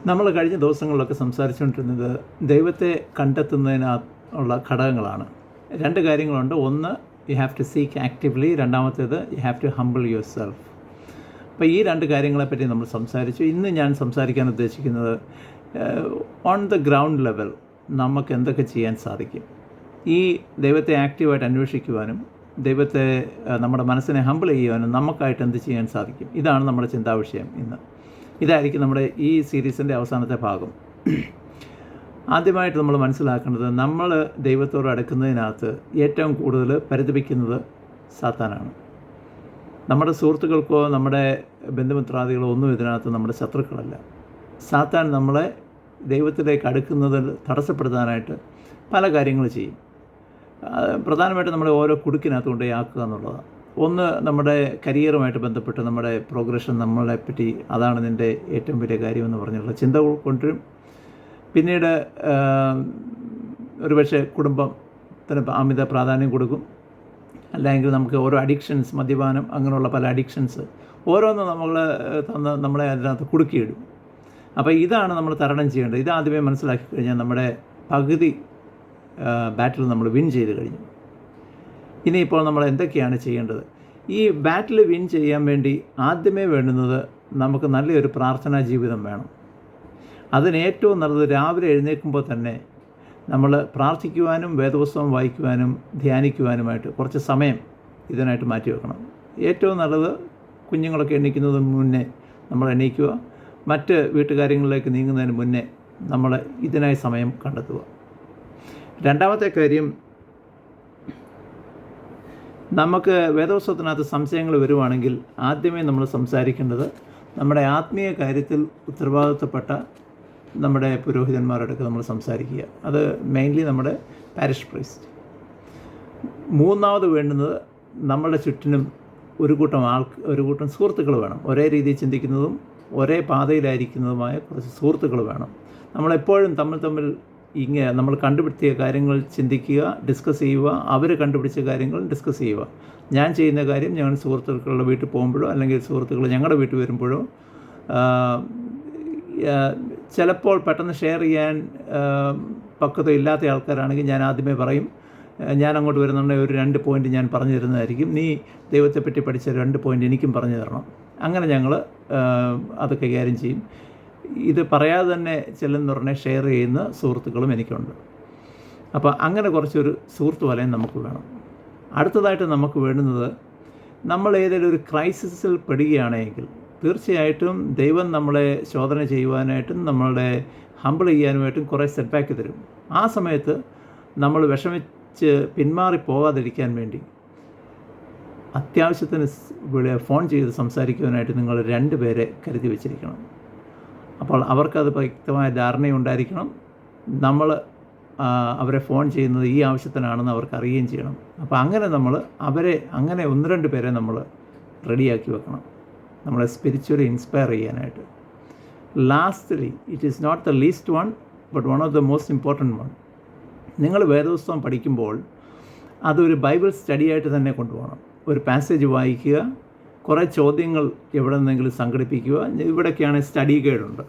നമ്മൾ കഴിഞ്ഞ ദിവസങ്ങളിലൊക്കെ സംസാരിച്ചുകൊണ്ടിരുന്നത് ദൈവത്തെ കണ്ടെത്തുന്നതിനുള്ള ഘടകങ്ങളാണ്. രണ്ട് കാര്യങ്ങളുണ്ട്. ഒന്ന്, you have to seek actively. രണ്ടാമത്തേത്, you have to humble yourself. അപ്പോൾ ഈ രണ്ട് കാര്യങ്ങളെപ്പറ്റി നമ്മൾ സംസാരിച്ചു. ഇന്ന് ഞാൻ സംസാരിക്കാൻ ഉദ്ദേശിക്കുന്നത് ഓൺ ദ ഗ്രൗണ്ട് ലെവൽ നമുക്ക് എന്തൊക്കെ ചെയ്യാൻ സാധിക്കും. ഈ ദൈവത്തെ ആക്റ്റീവായിട്ട് അന്വേഷിക്കുവാനും ദൈവത്തെ നമ്മുടെ മനസ്സിനെ ഹംബിൾ ചെയ്യുവാനും നമുക്കായിട്ട് എന്ത് ചെയ്യാൻ സാധിക്കും. ഇതാണ് നമ്മുടെ ചിന്താവിഷയം ഇന്ന്. ഇതായിരിക്കും നമ്മുടെ ഈ സീരീസിൻ്റെ അവസാനത്തെ ഭാഗം. ആദ്യമായിട്ട് നമ്മൾ മനസ്സിലാക്കേണ്ടത്, നമ്മൾ ദൈവത്തോട് അടുക്കുന്നതിനകത്ത് ഏറ്റവും കൂടുതൽ പരിതപിക്കുന്നത് സാത്താനാണ്. നമ്മുടെ സുഹൃത്തുക്കൾക്കോ നമ്മുടെ ബന്ധുമിത്രാദികളോ ഒന്നും ഇതിനകത്ത് നമ്മുടെ ശത്രുക്കളല്ല. സാത്താൻ നമ്മളെ ദൈവത്തിലേക്ക് അടുക്കുന്നതിൽ തടസ്സപ്പെടുത്താനായിട്ട് പല കാര്യങ്ങൾ ചെയ്യും. പ്രധാനമായിട്ടും നമ്മളെ ഓരോ കുടുക്കിനകത്ത് കൊണ്ടുപോയി ആക്കുക എന്നുള്ളതാണ്. ഒന്ന്, നമ്മുടെ കരിയറുമായിട്ട് ബന്ധപ്പെട്ട് നമ്മുടെ പ്രോഗ്രഷൻ നമ്മളെപ്പറ്റി അതാണ് നിൻ്റെ ഏറ്റവും വലിയ കാര്യമെന്ന് പറഞ്ഞുള്ള ചിന്ത കൊണ്ടുവരും. പിന്നീട് ഒരുപക്ഷെ കുടുംബത്തിന് അമിത പ്രാധാന്യം കൊടുക്കും. അല്ലെങ്കിൽ നമുക്ക് ഓരോ അഡിക്ഷൻസ്, മദ്യപാനം, അങ്ങനെയുള്ള പല അഡിക്ഷൻസ് ഓരോന്ന് നമ്മളെ അതിനകത്ത് കുടുക്കിയിടും. അപ്പോൾ ഇതാണ് നമ്മൾ തരണം ചെയ്യേണ്ടത്. ഇതാദ്യമേ മനസ്സിലാക്കി കഴിഞ്ഞാൽ നമ്മുടെ പകുതി ബാറ്റിൽ നമ്മൾ വിൻ ചെയ്ത് കഴിഞ്ഞു. ഇനിയിപ്പോൾ നമ്മൾ എന്തൊക്കെയാണ് ചെയ്യേണ്ടത്? ഈ ബാറ്റിൽ വിൻ ചെയ്യാൻ വേണ്ടി ആദ്യമേ വേണ്ടുന്നത് നമുക്ക് നല്ലൊരു പ്രാർത്ഥനാ ജീവിതം വേണം. അതിന് ഏറ്റവും നല്ലത് രാവിലെ എഴുന്നേൽക്കുമ്പോൾ തന്നെ നമ്മൾ പ്രാർത്ഥിക്കുവാനും വേദപുസ്തകം വായിക്കുവാനും ധ്യാനിക്കുവാനുമായിട്ട് കുറച്ച് സമയം ഇതിനായിട്ട് മാറ്റി വെക്കണം. ഏറ്റവും നല്ലത് കുഞ്ഞുങ്ങളൊക്കെ എണീക്കുന്നതിന് മുന്നേ നമ്മൾ എണീക്കുക. മറ്റ് വീട്ടുകാര്യങ്ങളിലേക്ക് നീങ്ങുന്നതിന് മുന്നേ നമ്മൾ ഇതിനായി സമയം കണ്ടെത്തുക. രണ്ടാമത്തെ കാര്യം, നമുക്ക് വേദപുസ്തകത്തിനകത്ത് സംശയങ്ങൾ വരുവാണെങ്കിൽ ആദ്യമേ നമ്മൾ സംസാരിക്കേണ്ടത് നമ്മുടെ ആത്മീയ കാര്യത്തിൽ ഉത്തരവാദിത്തപ്പെട്ട നമ്മുടെ പുരോഹിതന്മാരോടൊക്കെ നമ്മൾ സംസാരിക്കുക. അത് മെയിൻലി നമ്മുടെ പാരിഷ് പ്രീസ്റ്റ്. മൂന്നാമത് വേണ്ടുന്നത്, നമ്മുടെ ചുറ്റിനും ഒരു കൂട്ടം സുഹൃത്തുക്കൾ വേണം. ഒരേ രീതിയിൽ ചിന്തിക്കുന്നതും ഒരേ പാതയിലായിരിക്കുന്നതുമായ കുറച്ച് സുഹൃത്തുക്കൾ വേണം. നമ്മളെപ്പോഴും തമ്മിൽ നമ്മൾ കണ്ടുപിടിച്ച കാര്യങ്ങൾ ചിന്തിക്കുക, ഡിസ്കസ് ചെയ്യുക. അവർ കണ്ടുപിടിച്ച കാര്യങ്ങൾ ഡിസ്കസ് ചെയ്യുക. ഞാൻ ചെയ്യുന്ന കാര്യം ഞങ്ങൾ സുഹൃത്തുക്കളുടെ വീട്ടിൽ പോകുമ്പോഴോ അല്ലെങ്കിൽ സുഹൃത്തുക്കൾ ഞങ്ങളുടെ വീട്ടിൽ വരുമ്പോഴോ ചിലപ്പോൾ പെട്ടെന്ന് ഷെയർ ചെയ്യാൻ പക്വത ഇല്ലാത്ത ആൾക്കാരാണെങ്കിൽ ഞാൻ ആദ്യമേ പറയും, ഞാൻ അങ്ങോട്ട് വരുന്നുണ്ടെങ്കിൽ ഒരു 2 പോയിൻ്റ് ഞാൻ പറഞ്ഞു തരുന്നതായിരിക്കും. നീ ദൈവത്തെപ്പറ്റി പഠിച്ച 2 പോയിൻ്റ് എനിക്കും പറഞ്ഞു തരണം. അങ്ങനെ ഞങ്ങൾ അത് കൈകാര്യം ചെയ്യും. ഇത് പറയാതെ തന്നെ ചെല്ലുന്ന പറഞ്ഞാൽ ഷെയർ ചെയ്യുന്ന സുഹൃത്തുക്കളും എനിക്കുണ്ട്. അപ്പോൾ അങ്ങനെ കുറച്ചൊരു സുഹൃത്ത് വലയം നമുക്ക് വേണം. അടുത്തതായിട്ട് നമുക്ക് വേണ്ടുന്നത്, നമ്മൾ ഏതെങ്കിലും ഒരു ക്രൈസിസിൽ പെടുകയാണെങ്കിൽ തീർച്ചയായിട്ടും ദൈവം നമ്മളെ ശോധന ചെയ്യുവാനായിട്ടും നമ്മളെ ഹംബിൾ ചെയ്യാനുമായിട്ടും കുറേ സെറ്റ് ബാക്ക് തരും. ആ സമയത്ത് നമ്മൾ വിഷമിച്ച് പിന്മാറി പോകാതിരിക്കാൻ വേണ്ടി അത്യാവശ്യത്തിന് ഫോൺ ചെയ്ത് സംസാരിക്കുവാനായിട്ട് നിങ്ങൾ 2 പേരെ കരുതി വച്ചിരിക്കണം. അപ്പോൾ അവർക്കത് വ്യക്തമായ ധാരണയുണ്ടായിരിക്കണം. നമ്മൾ അവരെ ഫോൺ ചെയ്യുന്നത് ഈ ആവശ്യത്തിനാണെന്ന് അവർക്ക് അറിയുകയും ചെയ്യണം. അപ്പോൾ അങ്ങനെ നമ്മൾ അങ്ങനെ 1-2 പേരെ നമ്മൾ റെഡിയാക്കി വെക്കണം, നമ്മളെ സ്പിരിച്വലി ഇൻസ്പയർ ചെയ്യാനായിട്ട്. Lastly, it is not the least one but one of the most important one. നിങ്ങൾ വേദപുസ്തകം പഠിക്കുമ്പോൾ അതൊരു ബൈബിൾ സ്റ്റഡിയായിട്ട് തന്നെ കൊണ്ടുപോകണം. ഒരു പാസേജ് വായിക്കുക, കുറേ ചോദ്യങ്ങൾ എവിടെ നിന്നെങ്കിലും സംഘടിപ്പിക്കുക. ഇവിടെയൊക്കെയാണ് സ്റ്റഡി ഗൈഡുണ്ട്.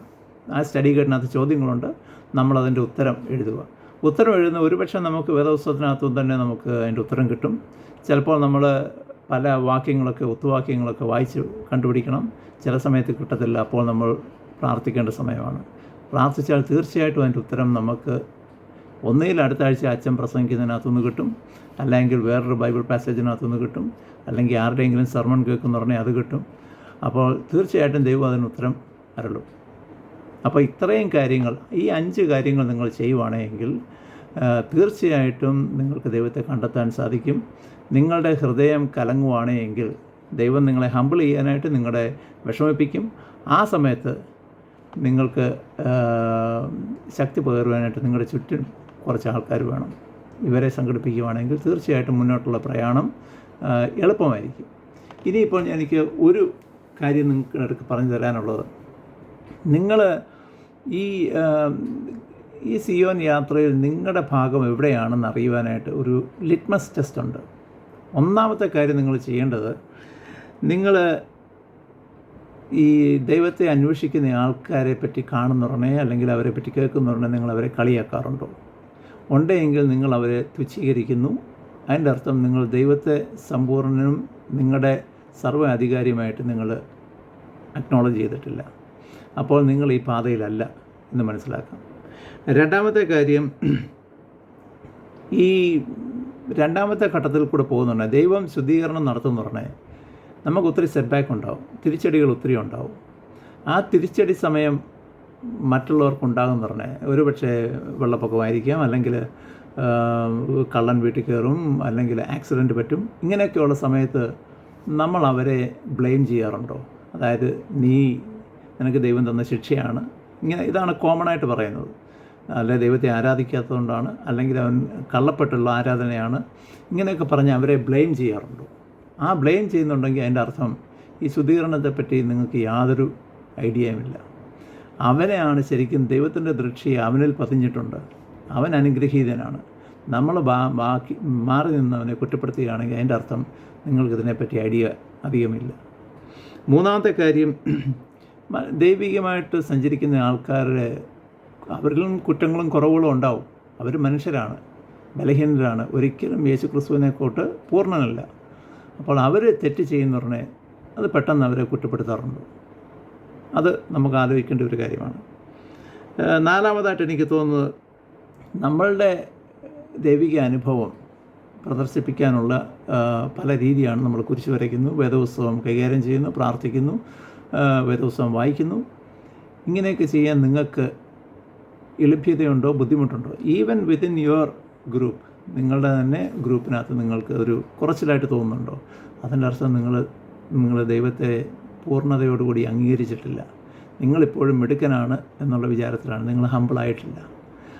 ആ സ്റ്റഡി ഗൈഡിനകത്ത് ചോദ്യങ്ങളുണ്ട്. നമ്മളതിൻ്റെ ഉത്തരം എഴുതുക. ഉത്തരം എഴുതുന്ന ഒരുപക്ഷെ നമുക്ക് വേദപുസ്തകത്തിനകത്തും തന്നെ നമുക്ക് അതിൻ്റെ ഉത്തരം കിട്ടും. ചിലപ്പോൾ നമ്മൾ പല ഒത്തുവാക്യങ്ങളൊക്കെ വായിച്ച് കണ്ടുപിടിക്കണം. ചില സമയത്ത് കിട്ടത്തില്ല. അപ്പോൾ നമ്മൾ പ്രാർത്ഥിക്കേണ്ട സമയമാണ്. പ്രാർത്ഥിച്ചാൽ തീർച്ചയായിട്ടും അതിൻ്റെ ഉത്തരം നമുക്ക് ഒന്നുകിൽ അടുത്ത ആഴ്ച അച്ഛൻ പ്രസംഗിക്കുന്നതിനകത്തുനിന്ന് കിട്ടും, അല്ലെങ്കിൽ വേറൊരു ബൈബിൾ പാസേജിനകത്തുനിന്ന് കിട്ടും, അല്ലെങ്കിൽ ആരുടെയെങ്കിലും സർമൺ കേൾക്കുമെന്ന് പറഞ്ഞാൽ അത് കിട്ടും. അപ്പോൾ തീർച്ചയായിട്ടും ദൈവം അതിന് ഉത്തരം അരുളും. അപ്പോൾ ഇത്രയും കാര്യങ്ങൾ, ഈ 5 കാര്യങ്ങൾ നിങ്ങൾ ചെയ്യുവാണെങ്കിൽ തീർച്ചയായിട്ടും നിങ്ങൾക്ക് ദൈവത്തെ കണ്ടെത്താൻ സാധിക്കും. നിങ്ങളുടെ ഹൃദയം കലങ്ങുവാണെങ്കിൽ ദൈവം നിങ്ങളെ ഹംബിൾ ചെയ്യാനായിട്ട് നിങ്ങളെ വിഷമിപ്പിക്കും. ആ സമയത്ത് നിങ്ങൾക്ക് ശക്തി പകരുവാനായിട്ട് നിങ്ങളുടെ ചുറ്റും കുറച്ച് ആൾക്കാർ വേണം. ഇവരെ സംഘടിപ്പിക്കുകയാണെങ്കിൽ തീർച്ചയായിട്ടും മുന്നോട്ടുള്ള പ്രയാണം എളുപ്പമായിരിക്കും. ഇനിയിപ്പോൾ എനിക്ക് ഒരു കാര്യം നിങ്ങൾക്ക് പറഞ്ഞു തരാനുള്ളത്, നിങ്ങൾ ഈ സിയോൻ യാത്രയിൽ നിങ്ങളുടെ ഭാഗം എവിടെയാണെന്ന് അറിയുവാനായിട്ട് ഒരു ലിറ്റ്മസ് ടെസ്റ്റ് ഉണ്ട്. ഒന്നാമത്തെ കാര്യം നിങ്ങൾ ചെയ്യേണ്ടത്, നിങ്ങൾ ഈ ദൈവത്തെ അന്വേഷിക്കുന്ന ആൾക്കാരെ പറ്റി കാണുന്നുടനെ അല്ലെങ്കിൽ അവരെ പറ്റി കേൾക്കുന്നുടനെ നിങ്ങൾ അവരെ കളിയാക്കാറുണ്ടോ? ഉണ്ടെങ്കിൽ നിങ്ങൾ അവരെ തുച്ഛീകരിക്കുന്നു. അതിൻ്റെ അർത്ഥം നിങ്ങൾ ദൈവത്തെ സമ്പൂർണ്ണനും നിങ്ങളുടെ സർവ്വ അധികാരിയുമായിട്ട് നിങ്ങൾ അക്നോളജ് ചെയ്തിട്ടില്ല. അപ്പോൾ നിങ്ങൾ ഈ പാതയിലല്ല എന്ന് മനസ്സിലാക്കാം. രണ്ടാമത്തെ കാര്യം, ഈ രണ്ടാമത്തെ ഘട്ടത്തിൽ കൂടെ പോകുന്നുണ്ട്. ദൈവം ശുദ്ധീകരണം നടത്തുന്നുടനെ നമുക്ക് ഒത്തിരി സെറ്റ് ബാക്ക് ഉണ്ടാവും, തിരിച്ചടികൾ ഒത്തിരി ഉണ്ടാവും. ആ തിരിച്ചടി സമയം മറ്റുള്ളവർക്കുണ്ടാകുന്നുടനെ ഒരു പക്ഷേ വെള്ളപ്പൊക്കമായിരിക്കാം, അല്ലെങ്കിൽ കള്ളൻ വീട്ടിൽ കയറും, അല്ലെങ്കിൽ ആക്സിഡൻറ്റ് പറ്റും. ഇങ്ങനെയൊക്കെയുള്ള സമയത്ത് നമ്മൾ അവരെ ബ്ലെയിം ചെയ്യാറുണ്ടോ? അതായത് നിനക്ക് ദൈവം തന്ന ശിക്ഷയാണ്, ഇതാണ് കോമൺ ആയിട്ട് പറയുന്നത്. അല്ലെ ദൈവത്തെ ആരാധിക്കാത്തതുകൊണ്ടാണ്, അല്ലെങ്കിൽ അവൻ കള്ളപ്പെട്ടുള്ള ആരാധനയാണ്, ഇങ്ങനെയൊക്കെ പറഞ്ഞ് അവരെ ബ്ലെയിം ചെയ്യാറുണ്ടോ? ആ ബ്ലെയിം ചെയ്യുന്നുണ്ടെങ്കിൽ അതിൻ്റെ അർത്ഥം ഈ ശുദ്ധീകരണത്തെപ്പറ്റി നിങ്ങൾക്ക് യാതൊരു ഐഡിയയുമില്ല. അവനെയാണ് ശരിക്കും ദൈവത്തിൻ്റെ ദൃഷ്ടി അവനിൽ പതിഞ്ഞിട്ടുണ്ട്, അവൻ അനുഗ്രഹീതനാണ്. നമ്മൾ മാറി നിന്നവനെ കുറ്റപ്പെടുത്തുകയാണെങ്കിൽ അതിൻ്റെ അർത്ഥം നിങ്ങൾക്കിതിനെപ്പറ്റി ഐഡിയ അധികമില്ല. മൂന്നാമത്തെ കാര്യം, ദൈവികമായിട്ട് സഞ്ചരിക്കുന്ന ആൾക്കാരുടെ അവരിലും കുറ്റങ്ങളും കുറവുകളും ഉണ്ടാവും. അവർ മനുഷ്യരാണ്, ബലഹീനരാണ്, ഒരിക്കലും യേശു ക്രിസ്തുവിനെ കൊണ്ട് പൂർണ്ണനല്ല. അപ്പോൾ അവർ തെറ്റ് ചെയ്യുന്നവരെ അത് പെട്ടെന്ന് അവരെ കുറ്റപ്പെടുത്താറുണ്ട്. അത് നമുക്ക് ആലോചിക്കേണ്ട ഒരു കാര്യമാണ്. നാലാമതായിട്ട് എനിക്ക് തോന്നുന്നത്, നമ്മളുടെ ദൈവിക അനുഭവം പ്രദർശിപ്പിക്കാനുള്ള പല രീതിയാണ്. നമ്മൾ കുരിശ് വരയ്ക്കുന്നു, വേദപുസ്തകം കൈകാര്യം ചെയ്യുന്നു, പ്രാർത്ഥിക്കുന്നു, വേദപുസ്തകം വായിക്കുന്നു. ഇങ്ങനെയൊക്കെ ചെയ്യാൻ നിങ്ങൾക്ക് ലഭ്യതയുണ്ടോ, ബുദ്ധിമുട്ടുണ്ടോ? ഈവൻ വിത്തിൻ യുവർ ഗ്രൂപ്പ്, നിങ്ങളുടെ തന്നെ ഗ്രൂപ്പിനകത്ത് നിങ്ങൾക്ക് ഒരു കുറച്ചിലായിട്ട് തോന്നുന്നുണ്ടോ? അതിൻ്റെ അർത്ഥം നിങ്ങൾ ദൈവത്തെ പൂർണ്ണതയോടുകൂടി അംഗീകരിച്ചിട്ടില്ല. നിങ്ങളിപ്പോഴും മിടുക്കനാണ് എന്നുള്ള വിചാരത്തിലാണ്, നിങ്ങൾ ഹമ്പിളായിട്ടില്ല.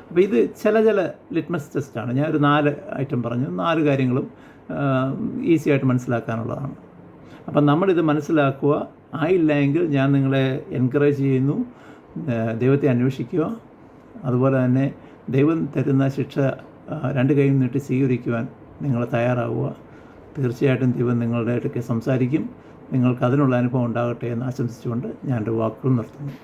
അപ്പോൾ ഇത് ചില ലിറ്റ്മസ് ടെസ്റ്റാണ്. ഞാനൊരു 4 ഐറ്റം പറഞ്ഞു. 4 കാര്യങ്ങളും ഈസി ആയിട്ട് മനസ്സിലാക്കാനുള്ളതാണ്. അപ്പം നമ്മളിത് മനസ്സിലാക്കുക. ആയില്ല എങ്കിൽ ഞാൻ നിങ്ങളെ എൻകറേജ് ചെയ്യുന്നു, ദൈവത്തെ അന്വേഷിക്കുക. അതുപോലെ തന്നെ ദൈവം തരുന്ന ശിക്ഷ 2 കൈയും നീട്ടി സ്വീകരിക്കുവാൻ നിങ്ങൾ തയ്യാറാവുക. തീർച്ചയായിട്ടും ദൈവം നിങ്ങളുടെ അടുക്കെ സംസാരിക്കും. നിങ്ങൾക്ക് അതിനുള്ള അനുഭവം ഉണ്ടാകട്ടെ എന്ന് ആശംസിച്ചുകൊണ്ട് ഞാൻ എൻ്റെ വാക്കുകൾ നിർത്തുന്നു.